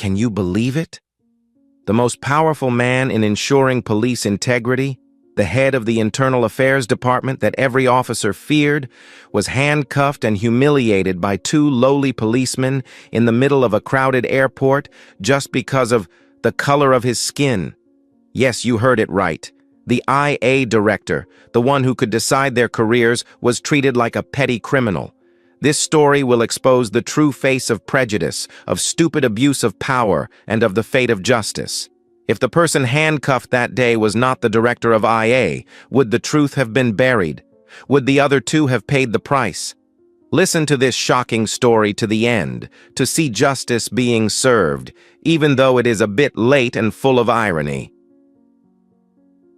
Can you believe it? The most powerful man in ensuring police integrity, the head of the Internal Affairs Department that every officer feared, was handcuffed and humiliated by two lowly policemen in the middle of a crowded airport just because of the color of his skin. Yes, you heard it right. The IA director, the one who could decide their careers, was treated like a petty criminal. This story will expose the true face of prejudice, of stupid abuse of power, and of the fate of justice. If the person handcuffed that day was not the director of IA, would the truth have been buried? Would the other two have paid the price? Listen to this shocking story to the end, to see justice being served, even though it is a bit late and full of irony.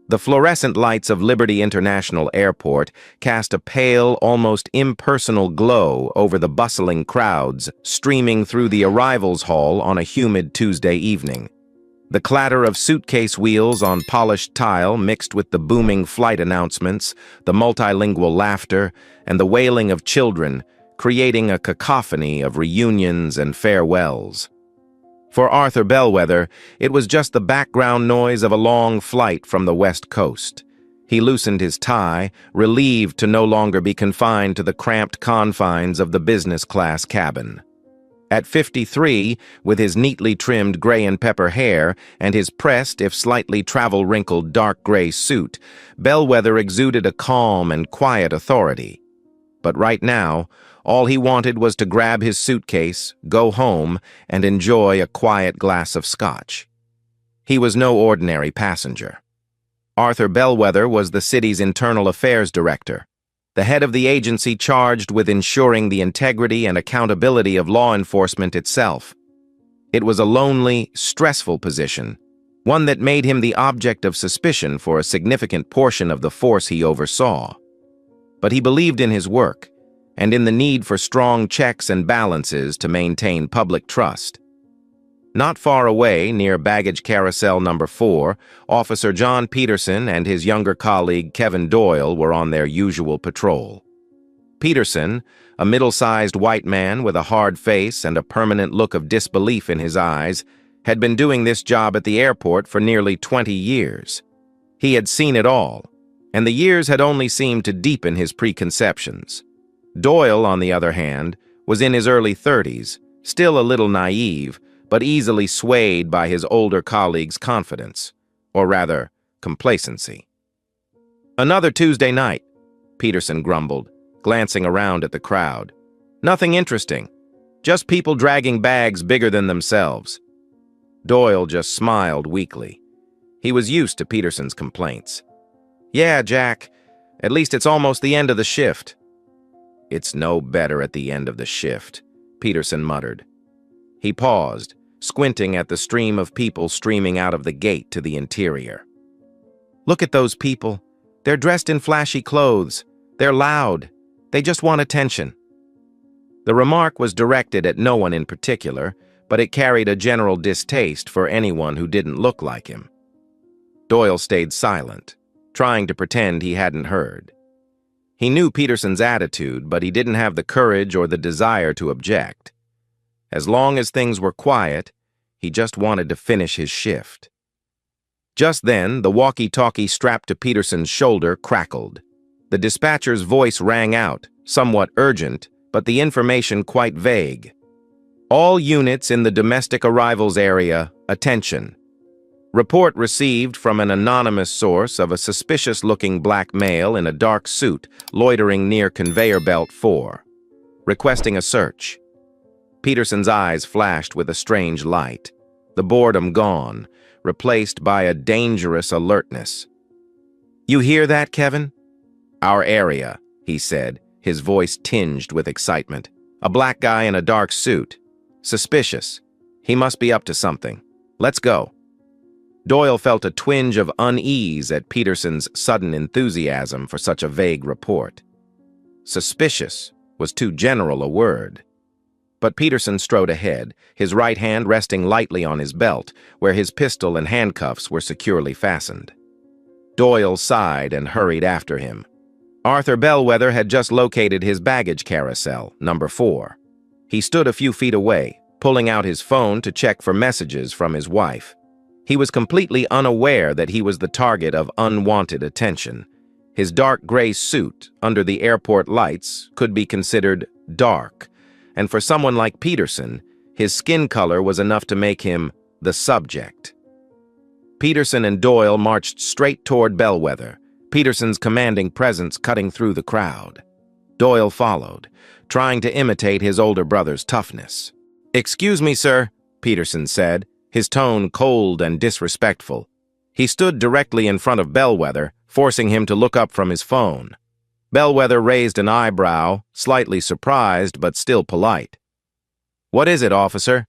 The fluorescent lights of Liberty International Airport cast a pale, almost impersonal glow over the bustling crowds streaming through the arrivals hall on a humid Tuesday evening. The clatter of suitcase wheels on polished tile mixed with the booming flight announcements, the multilingual laughter, and the wailing of children, creating a cacophony of reunions and farewells. For Arthur Bellwether, it was just the background noise of a long flight from the West Coast. He loosened his tie, relieved to no longer be confined to the cramped confines of the business-class cabin. At 53, with his neatly trimmed gray and pepper hair and his pressed, if slightly travel-wrinkled dark gray suit, Bellwether exuded a calm and quiet authority. But right now, all he wanted was to grab his suitcase, go home, and enjoy a quiet glass of scotch. He was no ordinary passenger. Arthur Bellwether was the city's Internal Affairs Director, the head of the agency charged with ensuring the integrity and accountability of law enforcement itself. It was a lonely, stressful position, one that made him the object of suspicion for a significant portion of the force he oversaw. But he believed in his work, and in the need for strong checks and balances to maintain public trust. Not far away, near baggage carousel number 4, Officer John Peterson and his younger colleague Kevin Doyle were on their usual patrol. Peterson, a middle-sized white man with a hard face and a permanent look of disbelief in his eyes, had been doing this job at the airport for nearly 20 years. He had seen it all, and the years had only seemed to deepen his preconceptions. Doyle, on the other hand, was in his early 30s, still a little naive, but easily swayed by his older colleague's confidence, or rather, complacency. "Another Tuesday night," Peterson grumbled, glancing around at the crowd. "Nothing interesting, just people dragging bags bigger than themselves." Doyle just smiled weakly. He was used to Peterson's complaints. "Yeah, Jack, at least it's almost the end of the shift." "It's no better at the end of the shift," Peterson muttered. He paused, squinting at the stream of people streaming out of the gate to the interior. "Look at those people. They're dressed in flashy clothes. They're loud. They just want attention." The remark was directed at no one in particular, but it carried a general distaste for anyone who didn't look like him. Doyle stayed silent, trying to pretend he hadn't heard. He knew Peterson's attitude, but he didn't have the courage or the desire to object. As long as things were quiet, he just wanted to finish his shift. Just then, the walkie-talkie strapped to Peterson's shoulder crackled. The dispatcher's voice rang out, somewhat urgent, but the information quite vague. "All units in the domestic arrivals area, attention. Report received from an anonymous source of a suspicious-looking black male in a dark suit loitering near Conveyor Belt 4. Requesting a search." Peterson's eyes flashed with a strange light, the boredom gone, replaced by a dangerous alertness. "You hear that, Kevin?" "Our area," he said, his voice tinged with excitement. "A black guy in a dark suit. Suspicious. He must be up to something. Let's go." Doyle felt a twinge of unease at Peterson's sudden enthusiasm for such a vague report. Suspicious was too general a word. But Peterson strode ahead, his right hand resting lightly on his belt, where his pistol and handcuffs were securely fastened. Doyle sighed and hurried after him. Arthur Bellwether had just located his baggage carousel, number 4. He stood a few feet away, pulling out his phone to check for messages from his wife. He was completely unaware that he was the target of unwanted attention. His dark gray suit, under the airport lights, could be considered dark, and for someone like Peterson, his skin color was enough to make him the subject. Peterson and Doyle marched straight toward Bellwether, Peterson's commanding presence cutting through the crowd. Doyle followed, trying to imitate his older brother's toughness. "Excuse me, sir," Peterson said, his tone cold and disrespectful. He stood directly in front of Bellwether, forcing him to look up from his phone. Bellwether raised an eyebrow, slightly surprised but still polite. "What is it, officer?"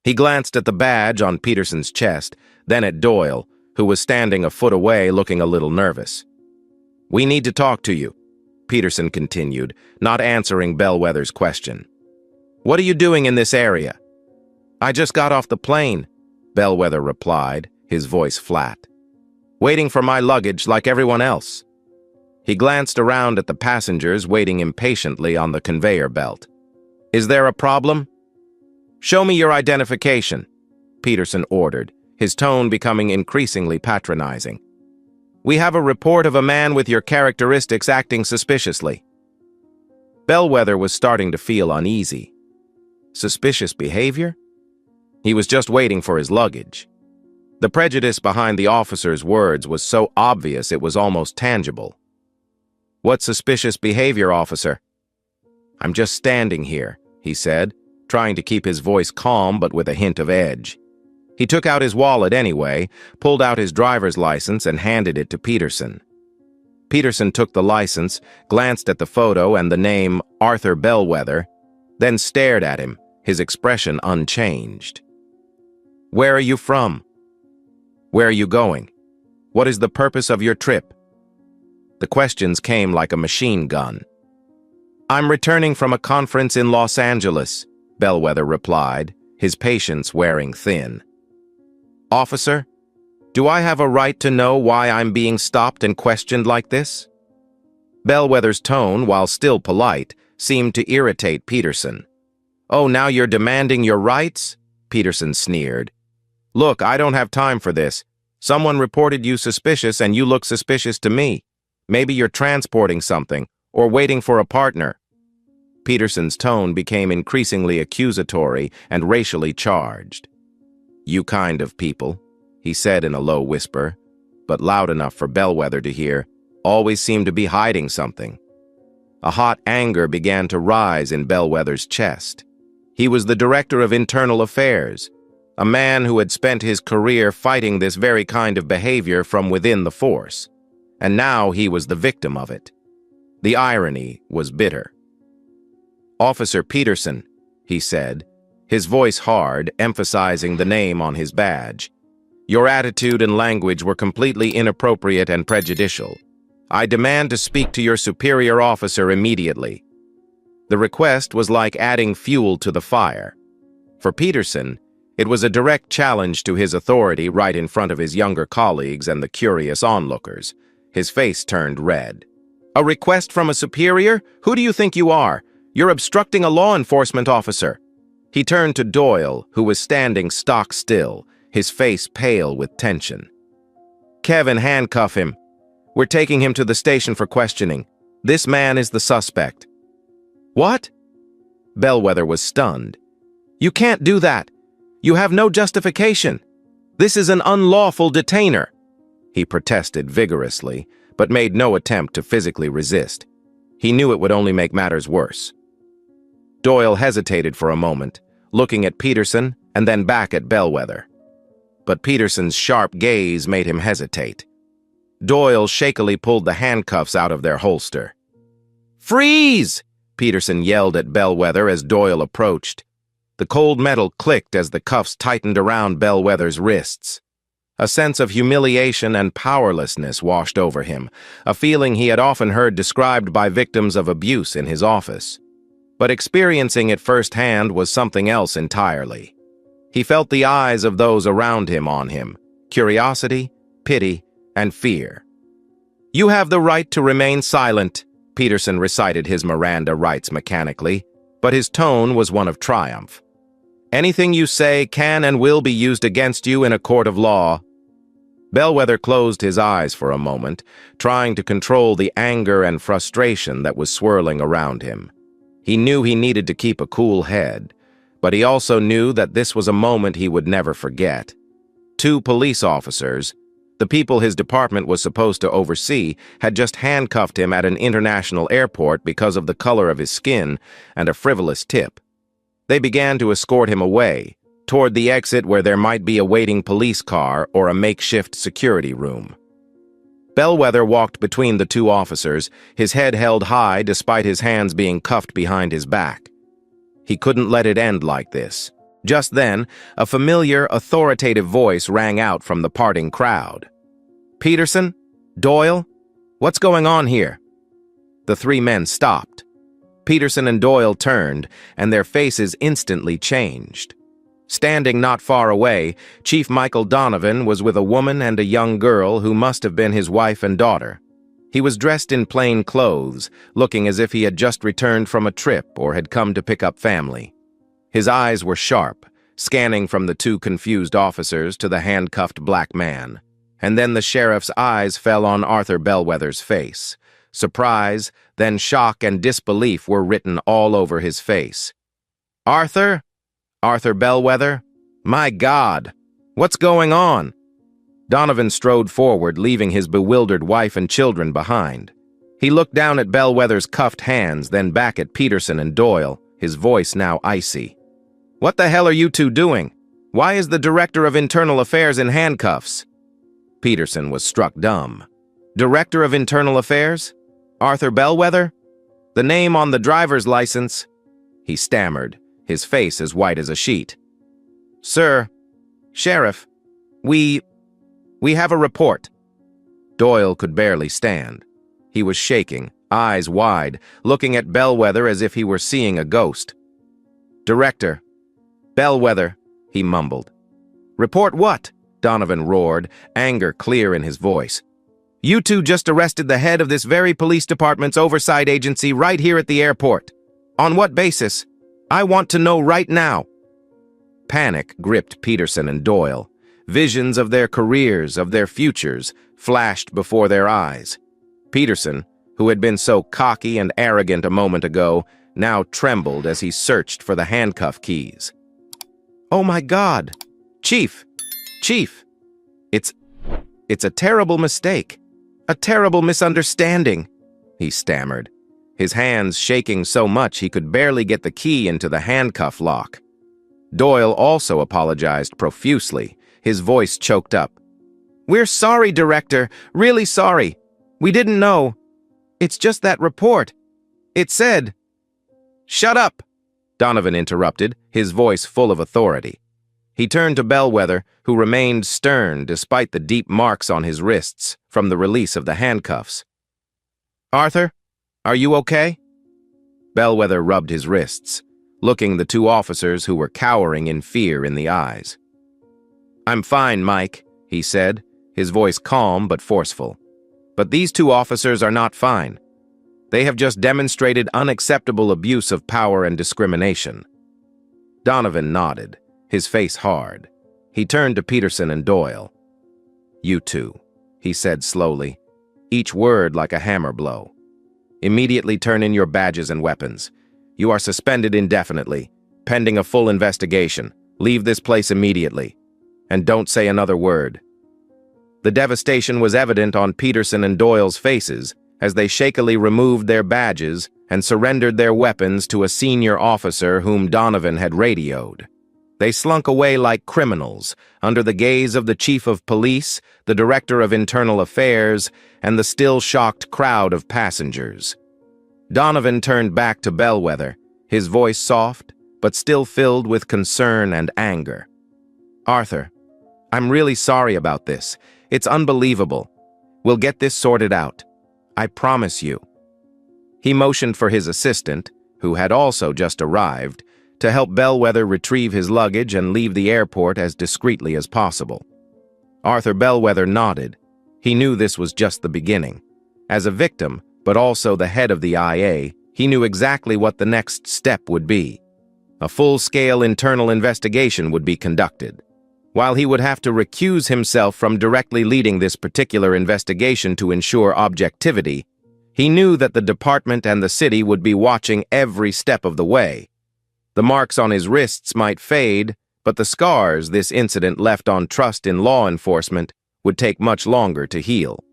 He glanced at the badge on Peterson's chest, then at Doyle, who was standing a foot away looking a little nervous. "We need to talk to you," Peterson continued, not answering Bellwether's question. "What are you doing in this area?" "I just got off the plane," Bellwether replied, his voice flat. "Waiting for my luggage like everyone else." He glanced around at the passengers waiting impatiently on the conveyor belt. "Is there a problem?" "Show me your identification," Peterson ordered, his tone becoming increasingly patronizing. "We have a report of a man with your characteristics acting suspiciously." Bellwether was starting to feel uneasy. Suspicious behavior? He was just waiting for his luggage. The prejudice behind the officer's words was so obvious it was almost tangible. "What suspicious behavior, officer?" "I'm just standing here," he said, trying to keep his voice calm but with a hint of edge. He took out his wallet anyway, pulled out his driver's license and handed it to Peterson. Peterson took the license, glanced at the photo and the name Arthur Bellwether, then stared at him, his expression unchanged. "Where are you from? Where are you going? What is the purpose of your trip?" The questions came like a machine gun. "I'm returning from a conference in Los Angeles," Bellwether replied, his patience wearing thin. "Officer, do I have a right to know why I'm being stopped and questioned like this?" Bellwether's tone, while still polite, seemed to irritate Peterson. "Oh, now you're demanding your rights?" Peterson sneered. "Look, I don't have time for this. Someone reported you suspicious and you look suspicious to me. Maybe you're transporting something or waiting for a partner." Peterson's tone became increasingly accusatory and racially charged. "You kind of people," he said in a low whisper, but loud enough for Bellwether to hear, "always seem to be hiding something." A hot anger began to rise in Bellwether's chest. He was the director of internal affairs, a man who had spent his career fighting this very kind of behavior from within the force, and now he was the victim of it. The irony was bitter. "Officer Peterson," he said, his voice hard, emphasizing the name on his badge. "Your attitude and language were completely inappropriate and prejudicial. I demand to speak to your superior officer immediately." The request was like adding fuel to the fire. For Peterson, it was a direct challenge to his authority right in front of his younger colleagues and the curious onlookers. His face turned red. "A request from a superior? Who do you think you are? You're obstructing a law enforcement officer." He turned to Doyle, who was standing stock still, his face pale with tension. "Kevin, handcuff him. We're taking him to the station for questioning. This man is the suspect." "What?" Bellwether was stunned. "You can't do that. You have no justification. This is an unlawful detainer." He protested vigorously, but made no attempt to physically resist. He knew it would only make matters worse. Doyle hesitated for a moment, looking at Peterson and then back at Bellwether. But Peterson's sharp gaze made him hesitate. Doyle shakily pulled the handcuffs out of their holster. "Freeze!" Peterson yelled at Bellwether as Doyle approached. The cold metal clicked as the cuffs tightened around Bellwether's wrists. A sense of humiliation and powerlessness washed over him, a feeling he had often heard described by victims of abuse in his office. But experiencing it firsthand was something else entirely. He felt the eyes of those around him on him, curiosity, pity, and fear. "You have the right to remain silent," Peterson recited his Miranda rights mechanically, but his tone was one of triumph. Anything you say can and will be used against you in a court of law. Bellwether closed his eyes for a moment, trying to control the anger and frustration that was swirling around him. He knew he needed to keep a cool head, but he also knew that this was a moment he would never forget. Two police officers, the people his department was supposed to oversee, had just handcuffed him at an international airport because of the color of his skin and a frivolous tip. They began to escort him away, toward the exit where there might be a waiting police car or a makeshift security room. Bellwether walked between the two officers, his head held high despite his hands being cuffed behind his back. He couldn't let it end like this. Just then, a familiar, authoritative voice rang out from the parting crowd. "Peterson? Doyle? What's going on here?" The three men stopped. Peterson and Doyle turned, and their faces instantly changed. Standing not far away, Chief Michael Donovan was with a woman and a young girl who must have been his wife and daughter. He was dressed in plain clothes, looking as if he had just returned from a trip or had come to pick up family. His eyes were sharp, scanning from the two confused officers to the handcuffed black man. And then the sheriff's eyes fell on Arthur Bellwether's face. Surprise, then shock and disbelief were written all over his face. "Arthur? Arthur Bellwether? My God! What's going on?" Donovan strode forward, leaving his bewildered wife and children behind. He looked down at Bellwether's cuffed hands, then back at Peterson and Doyle, his voice now icy. "What the hell are you two doing? Why is the Director of Internal Affairs in handcuffs?" Peterson was struck dumb. "Director of Internal Affairs? Arthur Bellwether? The name on the driver's license?" He stammered, his face as white as a sheet. "Sir, Sheriff, we have a report." Doyle could barely stand. He was shaking, eyes wide, looking at Bellwether as if he were seeing a ghost. "Director, Bellwether," he mumbled. "Report what?" Donovan roared, anger clear in his voice. "You two just arrested the head of this very police department's oversight agency right here at the airport. On what basis? I want to know right now." Panic gripped Peterson and Doyle. Visions of their careers, of their futures, flashed before their eyes. Peterson, who had been so cocky and arrogant a moment ago, now trembled as he searched for the handcuff keys. "Oh my God! Chief! Chief! It's a terrible mistake. A terrible misunderstanding," he stammered, his hands shaking so much he could barely get the key into the handcuff lock. Doyle also apologized profusely, his voice choked up. "We're sorry, Director, really sorry. We didn't know. It's just that report. It said—" "Shut up!" Donovan interrupted, his voice full of authority. He turned to Bellwether, who remained stern despite the deep marks on his wrists from the release of the handcuffs. "Arthur, are you okay?" Bellwether rubbed his wrists, looking the two officers who were cowering in fear in the eyes. "I'm fine, Mike," he said, his voice calm but forceful. "But these two officers are not fine. They have just demonstrated unacceptable abuse of power and discrimination." Donovan nodded, his face hard. He turned to Peterson and Doyle. "You two," he said slowly, each word like a hammer blow. "Immediately turn in your badges and weapons. You are suspended indefinitely, pending a full investigation. Leave this place immediately. And don't say another word." The devastation was evident on Peterson and Doyle's faces as they shakily removed their badges and surrendered their weapons to a senior officer whom Donovan had radioed. They slunk away like criminals, under the gaze of the Chief of Police, the Director of Internal Affairs, and the still shocked crowd of passengers. Donovan turned back to Bellwether, his voice soft, but still filled with concern and anger. "Arthur, I'm really sorry about this. It's unbelievable. We'll get this sorted out. I promise you." He motioned for his assistant, who had also just arrived, to help Bellwether retrieve his luggage and leave the airport as discreetly as possible. Arthur Bellwether nodded. He knew this was just the beginning. As a victim, but also the head of the IA, he knew exactly what the next step would be. A full-scale internal investigation would be conducted. While he would have to recuse himself from directly leading this particular investigation to ensure objectivity, he knew that the department and the city would be watching every step of the way. The marks on his wrists might fade, but the scars this incident left on trust in law enforcement would take much longer to heal.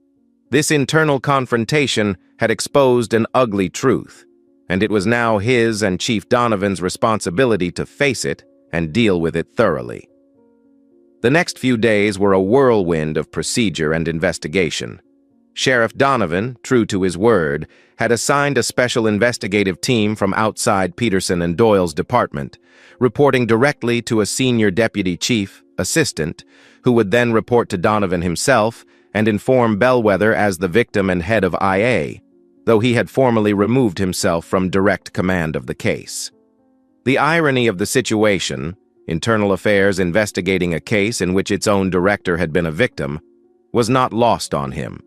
This internal confrontation had exposed an ugly truth, and it was now his and Chief Donovan's responsibility to face it and deal with it thoroughly. The next few days were a whirlwind of procedure and investigation. Sheriff Donovan, true to his word, had assigned a special investigative team from outside Peterson and Doyle's department, reporting directly to a senior deputy chief, assistant, who would then report to Donovan himself and inform Bellwether as the victim and head of IA, though he had formally removed himself from direct command of the case. The irony of the situation, Internal Affairs investigating a case in which its own director had been a victim, was not lost on him.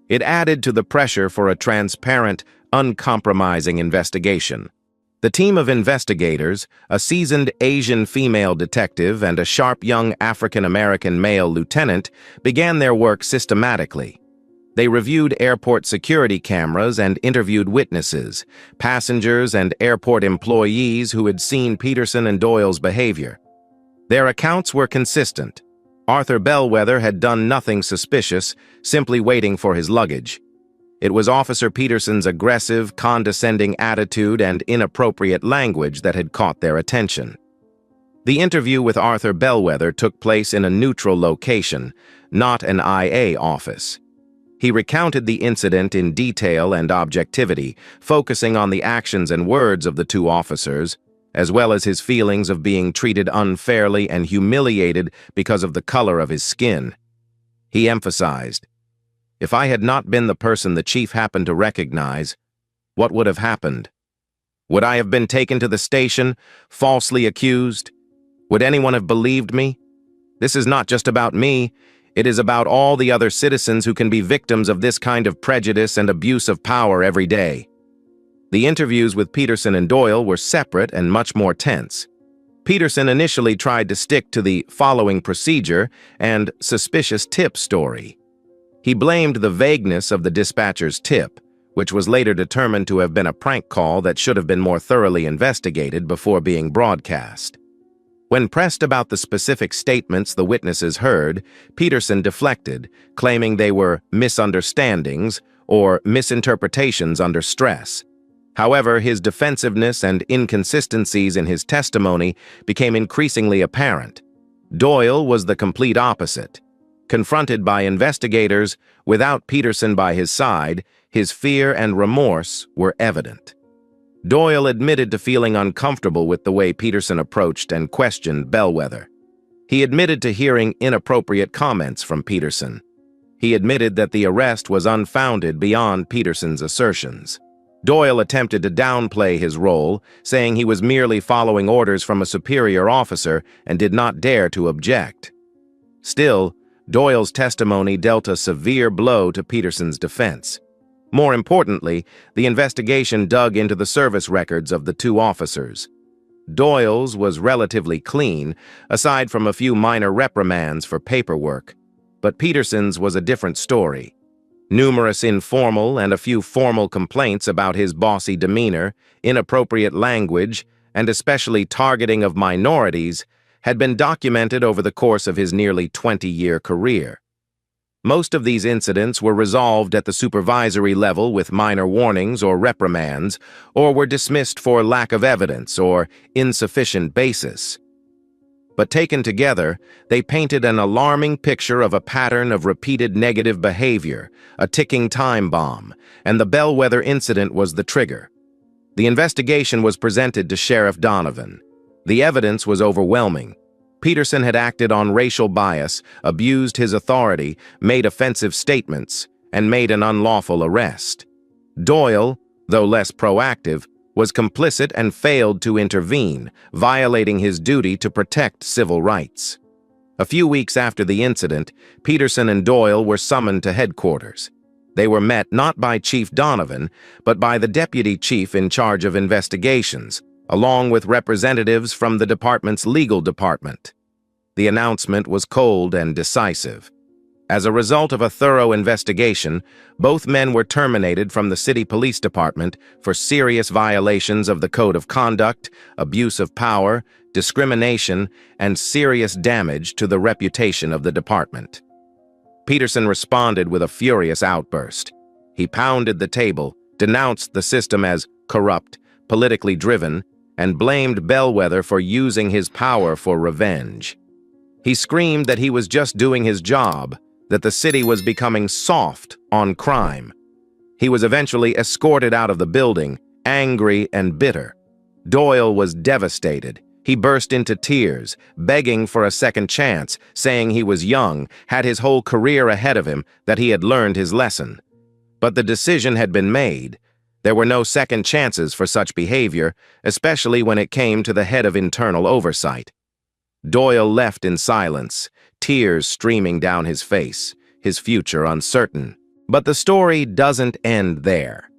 It added to the pressure for a transparent, uncompromising investigation. The team of investigators, a seasoned Asian female detective and a sharp young African-American male lieutenant, began their work systematically. They reviewed airport security cameras and interviewed witnesses, passengers and airport employees who had seen Peterson and Doyle's behavior. Their accounts were consistent. Arthur Bellwether had done nothing suspicious, simply waiting for his luggage. It was Officer Peterson's aggressive, condescending attitude and inappropriate language that had caught their attention. The interview with Arthur Bellwether took place in a neutral location, not an IA office. He recounted the incident in detail and objectivity, focusing on the actions and words of the two officers, as well as his feelings of being treated unfairly and humiliated because of the color of his skin. He emphasized, "If I had not been the person the chief happened to recognize, what would have happened? Would I have been taken to the station, falsely accused? Would anyone have believed me? This is not just about me. It is about all the other citizens who can be victims of this kind of prejudice and abuse of power every day." The interviews with Peterson and Doyle were separate and much more tense. Peterson initially tried to stick to the following procedure and suspicious tip story. He blamed the vagueness of the dispatcher's tip, which was later determined to have been a prank call that should have been more thoroughly investigated before being broadcast. When pressed about the specific statements the witnesses heard, Peterson deflected, claiming they were misunderstandings or misinterpretations under stress. However, his defensiveness and inconsistencies in his testimony became increasingly apparent. Doyle was the complete opposite. Confronted by investigators, without Peterson by his side, his fear and remorse were evident. Doyle admitted to feeling uncomfortable with the way Peterson approached and questioned Bellwether. He admitted to hearing inappropriate comments from Peterson. He admitted that the arrest was unfounded beyond Peterson's assertions. Doyle attempted to downplay his role, saying he was merely following orders from a superior officer and did not dare to object. Still, Doyle's testimony dealt a severe blow to Peterson's defense. More importantly, the investigation dug into the service records of the two officers. Doyle's was relatively clean, aside from a few minor reprimands for paperwork, but Peterson's was a different story. Numerous informal and a few formal complaints about his bossy demeanor, inappropriate language, and especially targeting of minorities had been documented over the course of his nearly 20-year career. Most of these incidents were resolved at the supervisory level with minor warnings or reprimands, or were dismissed for lack of evidence or insufficient basis. But taken together, they painted an alarming picture of a pattern of repeated negative behavior, a ticking time bomb, and the Bellwether incident was the trigger. The investigation was presented to Sheriff Donovan. The evidence was overwhelming. Peterson had acted on racial bias, abused his authority, made offensive statements, and made an unlawful arrest. Doyle, though less proactive, was complicit and failed to intervene, violating his duty to protect civil rights. A few weeks after the incident, Peterson and Doyle were summoned to headquarters. They were met not by Chief Donovan, but by the deputy chief in charge of investigations, along with representatives from the department's legal department. The announcement was cold and decisive. As a result of a thorough investigation, both men were terminated from the city police department for serious violations of the code of conduct, abuse of power, discrimination, and serious damage to the reputation of the department. Peterson responded with a furious outburst. He pounded the table, denounced the system as corrupt, politically driven, and blamed Bellwether for using his power for revenge. He screamed that he was just doing his job, that the city was becoming soft on crime. He was eventually escorted out of the building, angry and bitter. Doyle was devastated. He burst into tears, begging for a second chance, saying he was young, had his whole career ahead of him, that he had learned his lesson. But the decision had been made. There were no second chances for such behavior, especially when it came to the head of internal oversight. Doyle left in silence, tears streaming down his face, his future uncertain. But the story doesn't end there.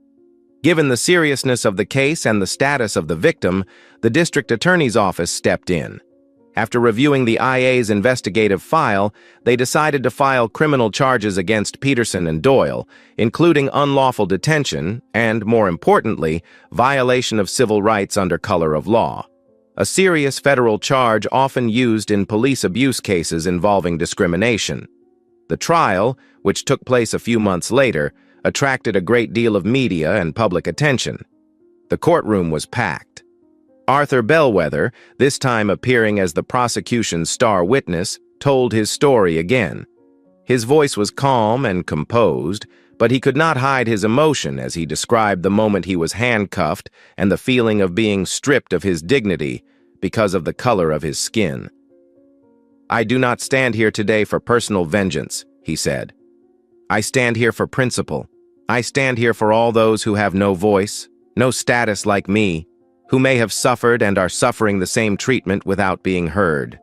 Given the seriousness of the case and the status of the victim, the district attorney's office stepped in. After reviewing the IA's investigative file, they decided to file criminal charges against Peterson and Doyle, including unlawful detention and, more importantly, violation of civil rights under color of law, a serious federal charge often used in police abuse cases involving discrimination. The trial, which took place a few months later, attracted a great deal of media and public attention. The courtroom was packed. Arthur Bellwether, this time appearing as the prosecution's star witness, told his story again. His voice was calm and composed, but he could not hide his emotion as he described the moment he was handcuffed and the feeling of being stripped of his dignity because of the color of his skin. "I do not stand here today for personal vengeance," he said. "I stand here for principle. I stand here for all those who have no voice, no status like me, who may have suffered and are suffering the same treatment without being heard."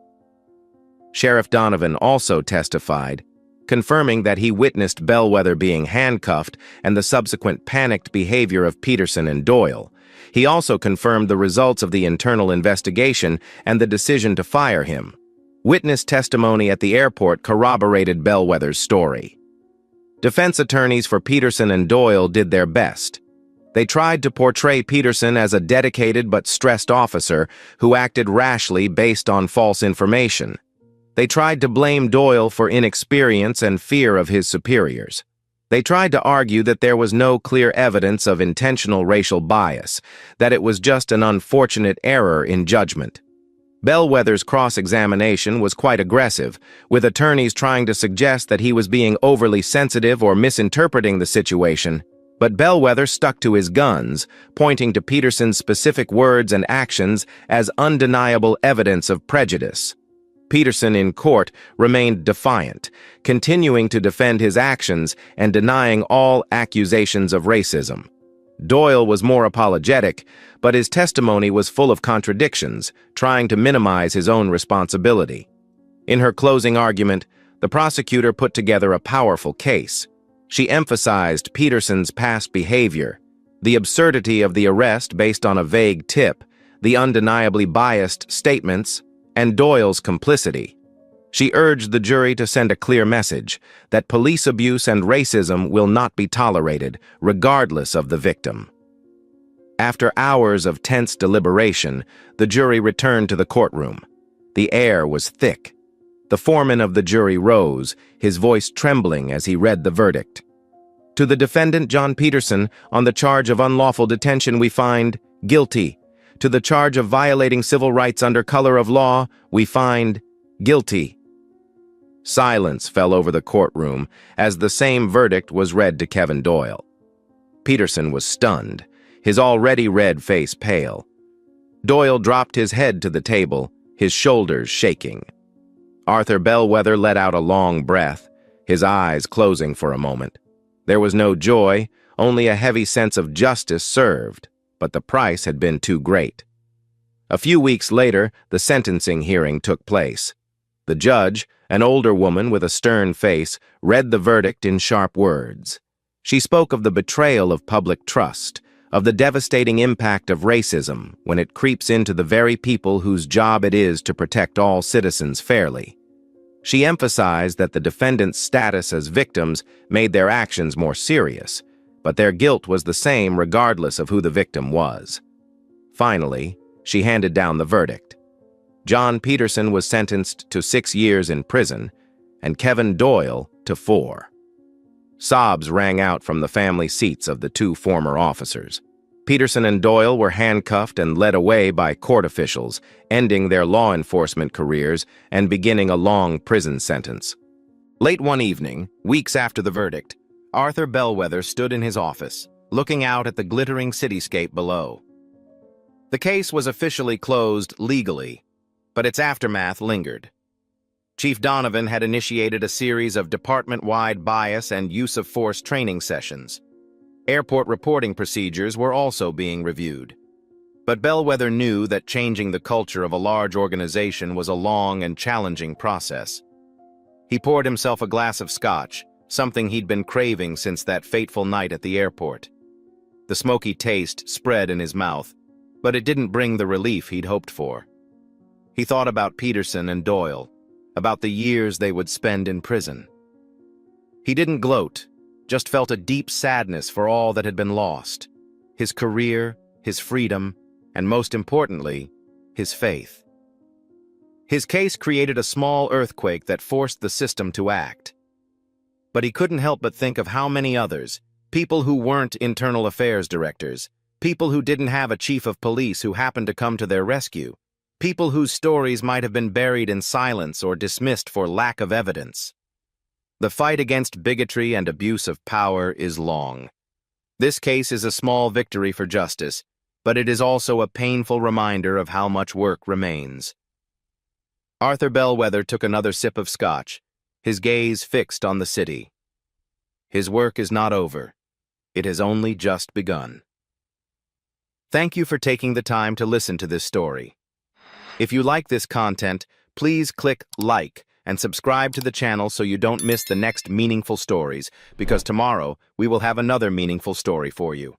Sheriff Donovan also testified, confirming that he witnessed Bellwether being handcuffed and the subsequent panicked behavior of Peterson and Doyle. He also confirmed the results of the internal investigation and the decision to fire him. Witness testimony at the airport corroborated Bellwether's story. Defense attorneys for Peterson and Doyle did their best. They tried to portray Peterson as a dedicated but stressed officer who acted rashly based on false information. They tried to blame Doyle for inexperience and fear of his superiors. They tried to argue that there was no clear evidence of intentional racial bias, that it was just an unfortunate error in judgment. Bellwether's cross-examination was quite aggressive, with attorneys trying to suggest that he was being overly sensitive or misinterpreting the situation. But Bellwether stuck to his guns, pointing to Peterson's specific words and actions as undeniable evidence of prejudice. Peterson in court remained defiant, continuing to defend his actions and denying all accusations of racism. Doyle was more apologetic, but his testimony was full of contradictions, trying to minimize his own responsibility. In her closing argument, the prosecutor put together a powerful case. She emphasized Peterson's past behavior, the absurdity of the arrest based on a vague tip, the undeniably biased statements, and Doyle's complicity. She urged the jury to send a clear message that police abuse and racism will not be tolerated, regardless of the victim. After hours of tense deliberation, the jury returned to the courtroom. The air was thick. The foreman of the jury rose, his voice trembling as he read the verdict. "To the defendant, John Peterson, on the charge of unlawful detention, we find guilty. To the charge of violating civil rights under color of law, we find guilty." Silence fell over the courtroom as the same verdict was read to Kevin Doyle. Peterson was stunned, his already red face pale. Doyle dropped his head to the table, his shoulders shaking. Arthur Bellwether let out a long breath, his eyes closing for a moment. There was no joy, only a heavy sense of justice served, but the price had been too great. A few weeks later, the sentencing hearing took place. The judge, an older woman with a stern face, read the verdict in sharp words. She spoke of the betrayal of public trust, of the devastating impact of racism when it creeps into the very people whose job it is to protect all citizens fairly. She emphasized that the defendants' status as victims made their actions more serious, but their guilt was the same regardless of who the victim was. Finally, she handed down the verdict. John Peterson was sentenced to 6 years in prison, and Kevin Doyle to 4. Sobs rang out from the family seats of the 2 former officers. Peterson and Doyle were handcuffed and led away by court officials, ending their law enforcement careers and beginning a long prison sentence. Late one evening, weeks after the verdict, Arthur Bellwether stood in his office, looking out at the glittering cityscape below. The case was officially closed legally, but its aftermath lingered. Chief Donovan had initiated a series of department-wide bias and use-of-force training sessions. Airport reporting procedures were also being reviewed. But Bellwether knew that changing the culture of a large organization was a long and challenging process. He poured himself a glass of scotch, something he'd been craving since that fateful night at the airport. The smoky taste spread in his mouth, but it didn't bring the relief he'd hoped for. He thought about Peterson and Doyle, about the years they would spend in prison. He didn't gloat, just felt a deep sadness for all that had been lost: his career, his freedom, and most importantly, his faith. His case created a small earthquake that forced the system to act. But he couldn't help but think of how many others, people who weren't internal affairs directors, people who didn't have a chief of police who happened to come to their rescue, people whose stories might have been buried in silence or dismissed for lack of evidence. The fight against bigotry and abuse of power is long. This case is a small victory for justice, but it is also a painful reminder of how much work remains. Arthur Bellwether took another sip of scotch, his gaze fixed on the city. His work is not over. It has only just begun. Thank you for taking the time to listen to this story. If you like this content, please click like and subscribe to the channel so you don't miss the next meaningful stories, because tomorrow we will have another meaningful story for you.